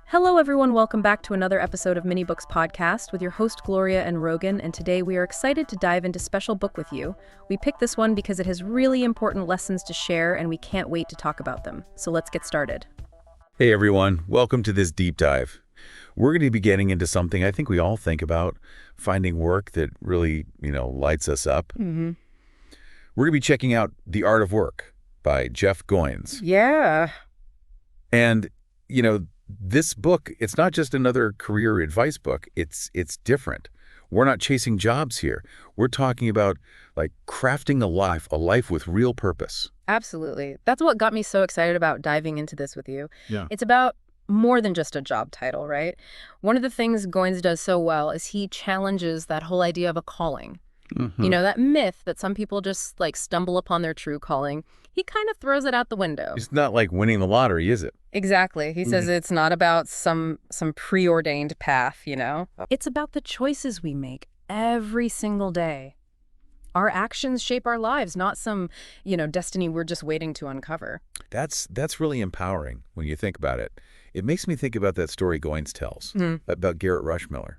Hello everyone, welcome back to another episode of Mini Books Podcast with your host Gloria and Rogan, and today we are excited to dive into Special Book with You. We picked this one because it has really important lessons to share and we can't wait to talk about them. So let's get started. Hey everyone, welcome to this deep dive. We're going to be getting into something I think we all think about, finding work that really, lights us up. Mm-hmm. We're going to be checking out The Art of Work by Jeff Goins. Yeah. And, this book, it's not just another career advice book. It's different. We're not chasing jobs here. We're talking about crafting a life with real purpose. Absolutely. That's what got me so excited about diving into this with you. Yeah. It's about more than just a job title, right? One of the things Goins does so well is he challenges that whole idea of a calling. Mm-hmm. That myth that some people just stumble upon their true calling. He kind of throws it out the window. It's not like winning the lottery, is it? Exactly. He says it's not about some preordained path, It's about the choices we make every single day. Our actions shape our lives, not some, destiny we're just waiting to uncover. That's really empowering when you think about it. It makes me think about that story Goins tells about Garrett Rushmiller.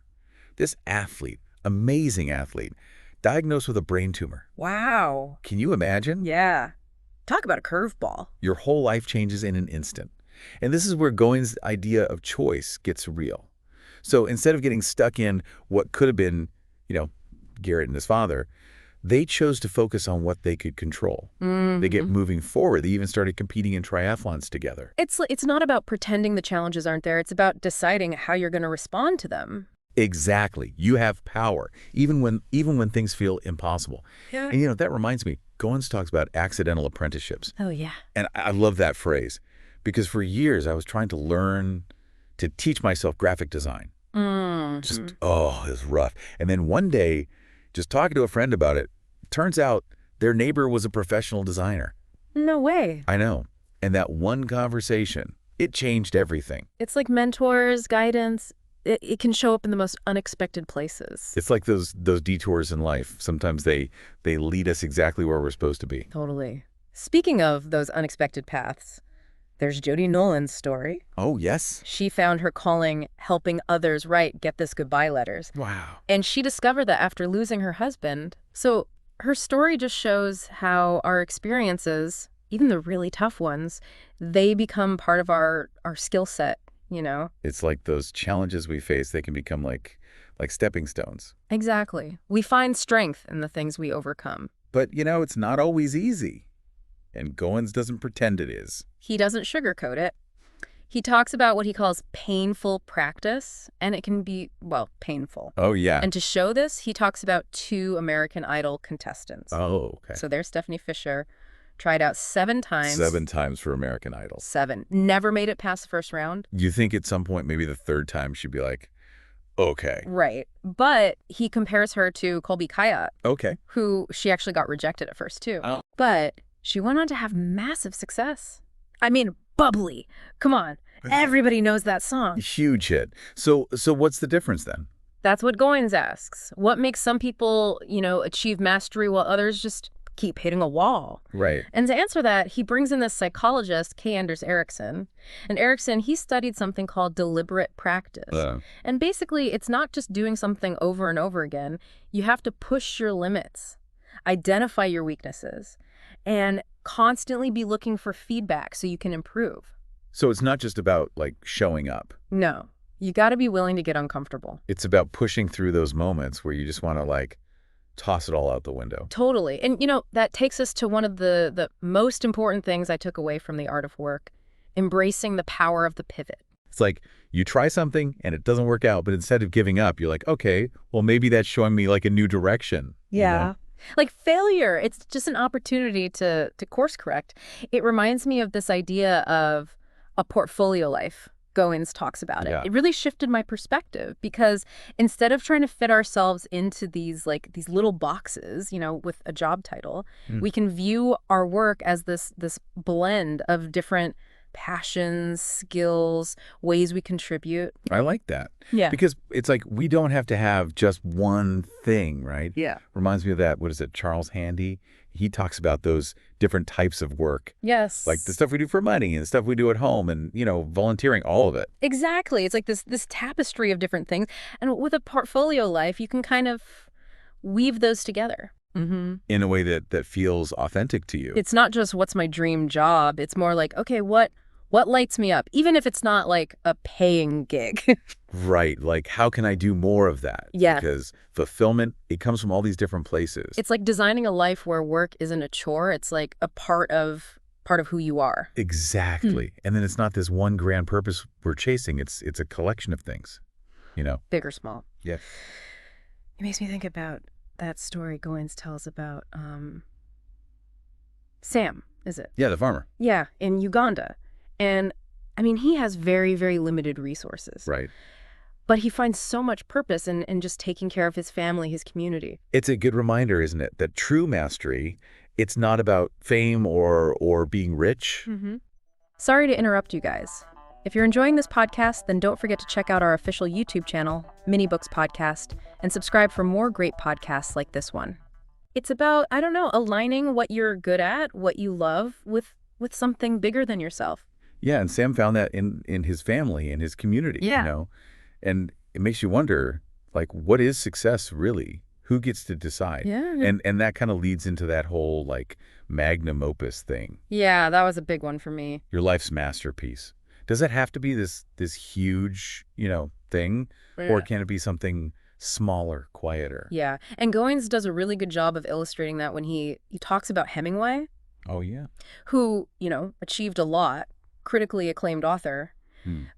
This athlete, amazing athlete, diagnosed with a brain tumor. Wow. Can you imagine? Yeah. Talk about a curveball. Your whole life changes in an instant. And this is where Goins' idea of choice gets real. So instead of getting stuck in what could have been, Garrett and his father, they chose to focus on what they could control. Mm-hmm. They get moving forward. They even started competing in triathlons together. It's not about pretending the challenges aren't there. It's about deciding how you're going to respond to them. Exactly. You have power, even when things feel impossible. Yeah. And that reminds me, Goins talks about accidental apprenticeships. Oh, yeah. And I love that phrase because for years I was trying to learn to teach myself graphic design. Mm-hmm. It was rough. And then one day, just talking to a friend about it, turns out their neighbor was a professional designer. No way. I know. And that one conversation, it changed everything. It's like mentors, guidance. It can show up in the most unexpected places. It's like those detours in life. Sometimes they lead us exactly where we're supposed to be. Totally. Speaking of those unexpected paths, there's Jody Nolan's story. Oh, yes. She found her calling helping others write Get This Goodbye letters. Wow. And she discovered that after losing her husband. So her story just shows how our experiences, even the really tough ones, they become part of our skill set. It's like those challenges we face, they can become like stepping stones. Exactly. We find strength in the things we overcome. But, it's not always easy. And Goins doesn't pretend it is. He doesn't sugarcoat it. He talks about what he calls painful practice, and it can be, painful. Oh, yeah. And to show this, he talks about 2 American Idol contestants. Oh, okay. So there's Stephanie Fisher. Tried out 7 times. 7 times for American Idol. 7. Never made it past the first round. You think at some point, maybe the 3rd time, she'd be like, okay. Right. But he compares her to Colby Kayat, Okay. who she actually got rejected at first, too. Oh. But she went on to have massive success. I mean, Bubbly. Come on. Everybody knows that song. Huge hit. So what's the difference then? That's what Goins asks. What makes some people, achieve mastery while others just keep hitting a wall? Right. And to answer that, he brings in this psychologist, K. Anders Ericsson. And Ericsson, he studied something called deliberate practice. And basically, it's not just doing something over and over again. You have to push your limits, identify your weaknesses, and constantly be looking for feedback so you can improve. So it's not just about showing up. No, you got to be willing to get uncomfortable. It's about pushing through those moments where you just want to toss it all out the window. Totally. And, that takes us to one of the most important things I took away from The Art of Work, embracing the power of the pivot. It's like you try something and it doesn't work out, but instead of giving up, you're like, okay, well, maybe that's showing me a new direction. Yeah. Like failure, it's just an opportunity to course correct. It reminds me of this idea of a portfolio life. Goins talks about it. Yeah. It really shifted my perspective because instead of trying to fit ourselves into these little boxes, with a job title, we can view our work as this blend of different passions, skills, ways we contribute. I like that. Yeah. Because it's like we don't have to have just one thing, right? Yeah. Reminds me of that, what is it, Charles Handy? He talks about those different types of work. Yes. Like the stuff we do for money and the stuff we do at home and, volunteering, all of it. Exactly. It's like this tapestry of different things. And with a portfolio life, you can kind of weave those together. Mm-hmm. In a way that feels authentic to you. It's not just what's my dream job. It's more like, okay, what lights me up? Even if it's not like a paying gig. Right. Like, how can I do more of that? Yeah. Because fulfillment, it comes from all these different places. It's like designing a life where work isn't a chore. It's like a part of who you are. Exactly. And then it's not this one grand purpose we're chasing. It's a collection of things, Big or small. Yeah. It makes me think about that story Goins tells about Sam, is it? Yeah, the farmer. Yeah, in Uganda. And, I mean, he has very, very limited resources. Right. But he finds so much purpose in just taking care of his family, his community. It's a good reminder, isn't it, that true mastery, it's not about fame or being rich. Mm-hmm. Sorry to interrupt you guys. If you're enjoying this podcast, then don't forget to check out our official YouTube channel, Mini Books Podcast, and subscribe for more great podcasts like this one. It's about, I don't know, aligning what you're good at, what you love, with something bigger than yourself. Yeah, and Sam found that in his family, in his community, Yeah. And it makes you wonder, like, what is success really? Who gets to decide? Yeah. And that kind of leads into that whole, like, magnum opus thing. Yeah, that was a big one for me. Your life's masterpiece. Does it have to be this huge, thing? Yeah. Or can it be something smaller, quieter? Yeah, and Goins does a really good job of illustrating that when he talks about Hemingway, Oh, yeah. who, achieved a lot, critically acclaimed author,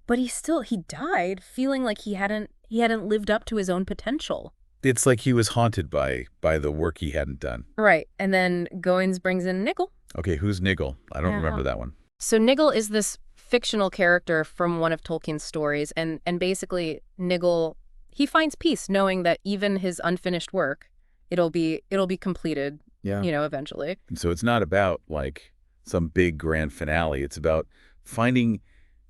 but he died feeling like he hadn't lived up to his own potential. It's like he was haunted by the work he hadn't done. Right, and then Goins brings in Nigel. Okay, who's Nigel? I don't Yeah. remember that one. So Nigel is this fictional character from one of Tolkien's stories, and basically Nigel, he finds peace knowing that even his unfinished work, it'll be completed, Yeah. Eventually. And so it's not about, like, some big grand finale. It's about finding,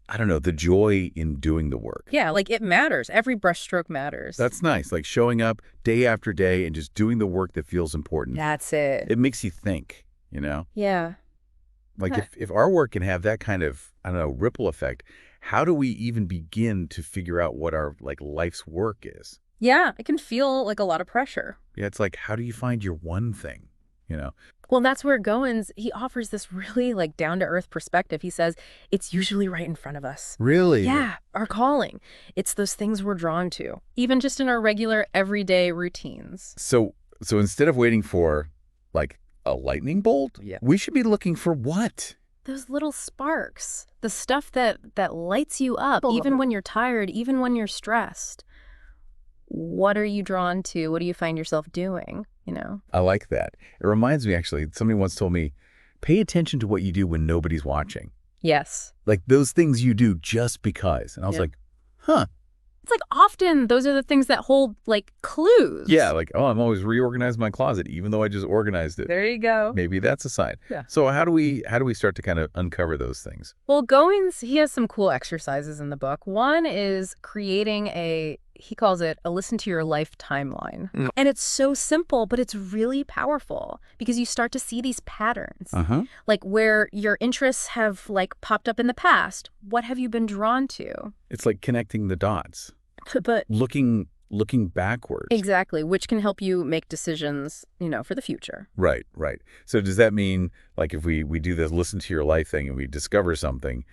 I don't know, the joy in doing the work. Yeah, like it matters. Every brushstroke matters. That's nice. Like showing up day after day and just doing the work that feels important. That's it. It makes you think, Yeah. Like Huh. if our work can have that kind of, I don't know, ripple effect, how do we even begin to figure out what our, like, life's work is? Yeah, it can feel like a lot of pressure. Yeah, it's like, how do you find your one thing, Well, that's where Goins, he offers this really like down-to-earth perspective. He says, it's usually right in front of us. Really? Yeah, our calling. It's those things we're drawn to, even just in our regular everyday routines. So instead of waiting for, like, a lightning bolt, Yeah. we should be looking for what? Those little sparks, the stuff that lights you up, even when you're tired, even when you're stressed. What are you drawn to? What do you find yourself doing? I like that. It reminds me, actually, somebody once told me, pay attention to what you do when nobody's watching. Yes. Like those things you do just because. And I was Yeah. like, huh. It's like often those are the things that hold like clues. Yeah, like, oh, I'm always reorganizing my closet, even though I just organized it. There you go. Maybe that's a sign. Yeah. So how do we start to kind of uncover those things? Well, Goins, he has some cool exercises in the book. One is creating he calls it a listen to your life timeline. And it's so simple, but it's really powerful because you start to see these patterns. Uh-huh. Like where your interests have like popped up in the past. What have you been drawn to? It's like connecting the dots, But looking backwards. exactly, which can help you make decisions, for the future. Right. So does that mean, like, if we do this listen to your life thing and we discover something,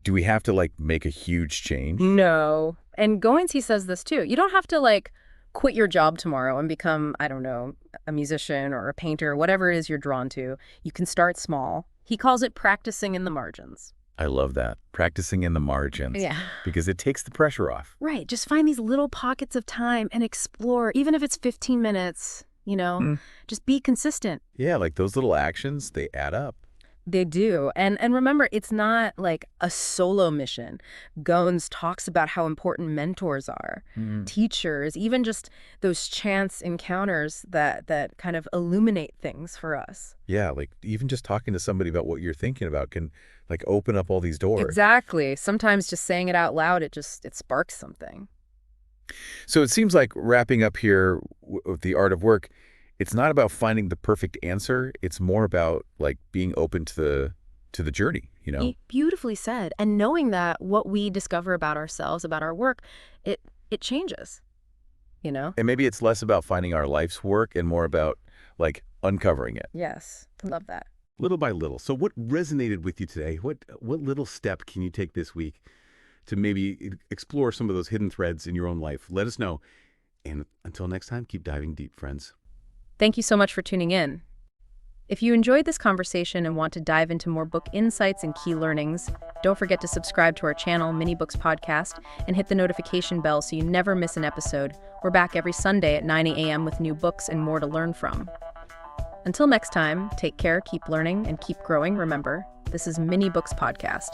do we have to, like, make a huge change? No. And Goins, he says this too. You don't have to like quit your job tomorrow and become, I don't know, a musician or a painter, whatever it is you're drawn to. You can start small. He calls it practicing in the margins. I love that. Practicing in the margins. Yeah. Because it takes the pressure off. Right. Just find these little pockets of time and explore, even if it's 15 minutes, just be consistent. Yeah, like those little actions, they add up. They do. And remember, it's not like a solo mission. Goins talks about how important mentors are, teachers, even just those chance encounters that kind of illuminate things for us. Yeah, like even just talking to somebody about what you're thinking about can like open up all these doors. Exactly. Sometimes just saying it out loud, it sparks something. So it seems like wrapping up here with the art of work, it's not about finding the perfect answer. It's more about like being open to the journey, you know? Beautifully said. And knowing that what we discover about ourselves, about our work, it changes, you know? And maybe it's less about finding our life's work and more about like uncovering it. Yes. I love that. Little by little. So what resonated with you today? What little step can you take this week to maybe explore some of those hidden threads in your own life? Let us know. And until next time, keep diving deep, friends. Thank you so much for tuning in. If you enjoyed this conversation and want to dive into more book insights and key learnings, don't forget to subscribe to our channel, Mini Books Podcast, and hit the notification bell so you never miss an episode. We're back every Sunday at 9 a.m. with new books and more to learn from. Until next time, take care, keep learning, and keep growing. Remember, this is Mini Books Podcast.